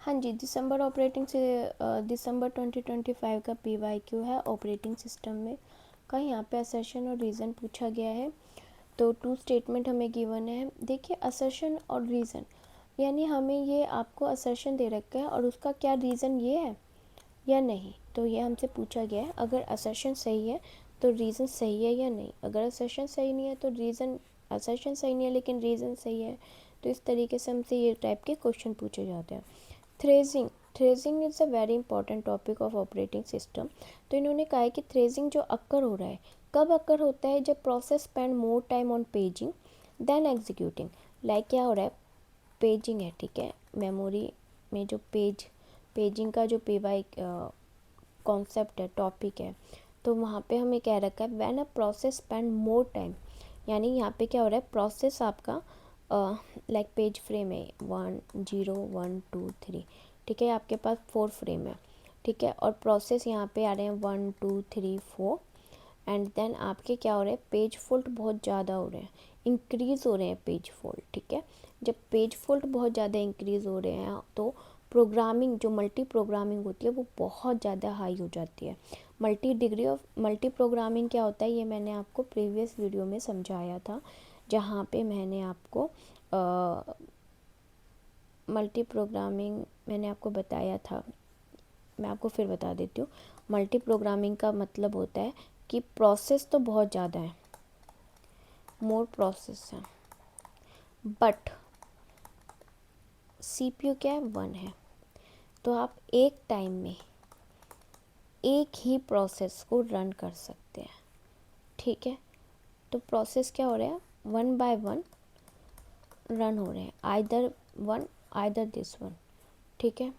हाँ जी, दिसंबर 2025 का PYQ है ऑपरेटिंग सिस्टम में का। यहाँ पे असर्शन और रीज़न पूछा गया है। तो 2 स्टेटमेंट हमें गिवन है। देखिए असर्शन और रीज़न, यानी हमें ये आपको असर्शन दे रखा है और उसका क्या रीज़न ये है या नहीं। तो ये हमसे पूछा गया है, अगर असर्शन सही है तो रीज़न सही है या नहीं। अगर असर्शन सही नहीं है तो असर्शन सही नहीं है लेकिन रीज़न सही है। तो इस तरीके से हमसे ये टाइप के क्वेश्चन पूछे जाते हैं। Thrashing is a very important topic of operating system. तो इन्होंने कहा है कि थ्रेजिंग जो अक्कर हो रहा है, कब अक्कर होता है, जब process spend more time on paging than executing. Like क्या हो रहा है, पेजिंग है, ठीक है, मेमोरी में जो पेजिंग का जो पीवाई कॉन्सेप्ट है, टॉपिक है, तो वहाँ पे हमें कह रखा है when a process spend more time. यानी यहाँ पे क्या हो रहा है, प्रोसेस आपका लाइक पेज फ्रेम है 1 0 1 2 3, ठीक है, आपके पास 4 फ्रेम है, ठीक है, और प्रोसेस यहाँ पे आ रहे हैं 1 2 3 4। एंड देन आपके क्या हो रहे हैं, पेज फोल्ड बहुत ज़्यादा हो रहे हैं, इंक्रीज़ हो रहे हैं पेज फोल्ड, ठीक है। जब पेज फोल्ड बहुत ज़्यादा इंक्रीज़ हो रहे हैं तो प्रोग्रामिंग, जो मल्टी प्रोग्रामिंग होती है वो बहुत ज़्यादा हाई हो जाती है। मल्टी प्रोग्रामिंग क्या होता है, ये मैंने आपको प्रीवियस वीडियो में समझाया था, जहाँ पे मैंने आपको मल्टी प्रोग्रामिंग मैंने आपको बताया था। मैं आपको फिर बता देती हूँ। मल्टी प्रोग्रामिंग का मतलब होता है कि प्रोसेस तो बहुत ज़्यादा है, मोर प्रोसेस है, बट CPU क्या है, 1 है। तो आप एक टाइम में एक ही प्रोसेस को रन कर सकते हैं, ठीक है। तो प्रोसेस क्या हो रहा है, 1 बाय 1 रन हो रहे हैं, आइदर दिस वन, ठीक है,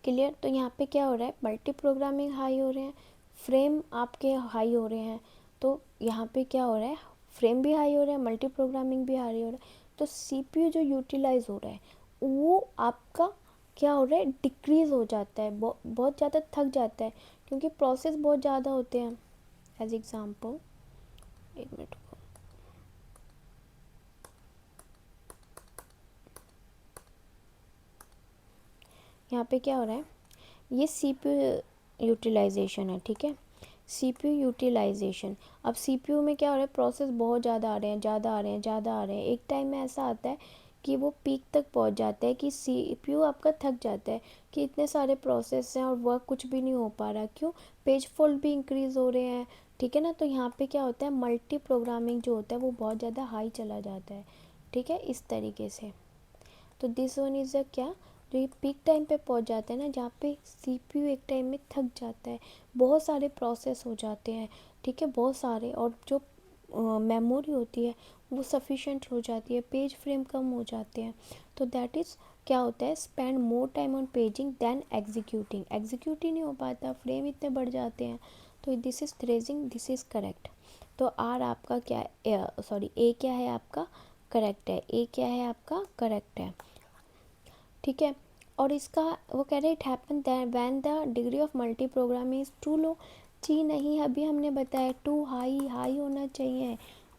क्लियर। तो यहाँ पे क्या हो रहा है, मल्टी प्रोग्रामिंग हाई हो रहे हैं, फ्रेम आपके हाई हो रहे हैं। तो यहाँ पे क्या हो रहा है, फ्रेम भी हाई हो रहा है, मल्टी प्रोग्रामिंग भी हाई हो रहा है। तो CPU जो यूटिलाइज हो रहा है वो आपका क्या हो रहा है, डिक्रीज़ हो जाता है, बहुत ज़्यादा थक जाता है, क्योंकि प्रोसेस बहुत ज़्यादा होते हैं। एज एग्ज़ाम्पल, एक मिनट को, यहाँ पे क्या हो रहा है, ये CPU यूटिलाइजेशन है, ठीक है, CPU यूटिलाइजेशन। अब CPU में क्या हो रहा है, प्रोसेस बहुत ज़्यादा आ रहे हैं, ज़्यादा आ रहे हैं। एक टाइम में ऐसा आता है कि वो पीक तक पहुंच जाता है कि CPU आपका थक जाता है कि इतने सारे प्रोसेस हैं और वर्क कुछ भी नहीं हो पा रहा। क्यों, पेज फोल्ड भी इंक्रीज़ हो रहे हैं, ठीक है ना। तो यहाँ पे क्या होता है, मल्टी प्रोग्रामिंग जो होता है वो बहुत ज़्यादा हाई चला जाता है, ठीक है, इस तरीके से। तो दिस वन इज़ अ क्या, जो ये पीक टाइम पे पहुंच जाता है ना, जहाँ पे CPU एक टाइम में थक जाता है, बहुत सारे प्रोसेस हो जाते हैं, ठीक है, बहुत सारे, और जो मेमोरी होती है वो सफिशेंट हो जाती है, पेज फ्रेम कम हो जाते हैं। तो दैट इज़ क्या होता है, spend more time on paging then execute ही नहीं हो पाता, फ्रेम इतने बढ़ जाते हैं। तो this is thrashing, this is correct. तो आर आपका क्या है, सॉरी ए क्या है आपका, करेक्ट है, ए क्या है आपका, करेक्ट है, ठीक है। और इसका वो कह रहे it happen when the degree of multi programming is too low. जी नहीं, अभी हमने बताया टू हाई होना चाहिए।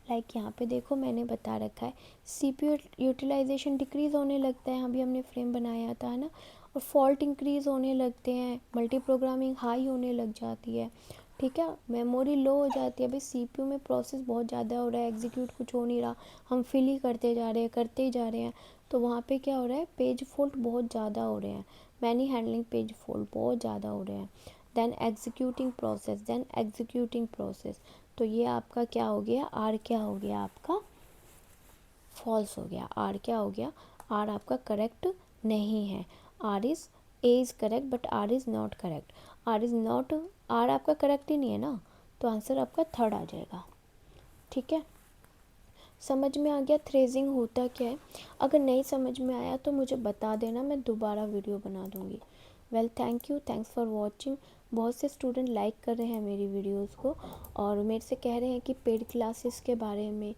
लाइक यहाँ पे देखो मैंने बता रखा है, CPU यूटिलाइजेशन डिक्रीज़ होने लगता है, अभी हमने फ्रेम बनाया था, है ना, और फॉल्ट इंक्रीज़ होने लगते हैं, मल्टी प्रोग्रामिंग हाई होने लग जाती है, ठीक है, मेमोरी लो हो जाती है। अभी CPU में प्रोसेस बहुत ज़्यादा हो रहा है, एग्जीक्यूट कुछ हो नहीं रहा, हम फिल ही करते ही जा रहे हैं। तो वहाँ पे क्या हो रहा है, पेज फोल्ड बहुत ज़्यादा हो रहे हैं, मैनी हैंडलिंग पेज फोल्ड बहुत ज़्यादा हो रहे हैं। Than executing process. तो ये आपका क्या हो गया, आर क्या हो गया आपका, फॉल्स हो गया। आर क्या हो गया, आर आपका करेक्ट नहीं है। R is A is correct but R is not correct. R आपका करेक्ट ही नहीं है ना, तो आंसर आपका थर्ड आ जाएगा, ठीक है। समझ में आ गया थ्रेजिंग होता क्या है। अगर नहीं समझ में आया तो मुझे बता देना, मैं दोबारा वीडियो बना दूँगी। Well thank you, thanks for watching. बहुत से स्टूडेंट लाइक कर रहे हैं मेरी वीडियोस को और मेरे से कह रहे हैं कि पेड क्लासेस के बारे में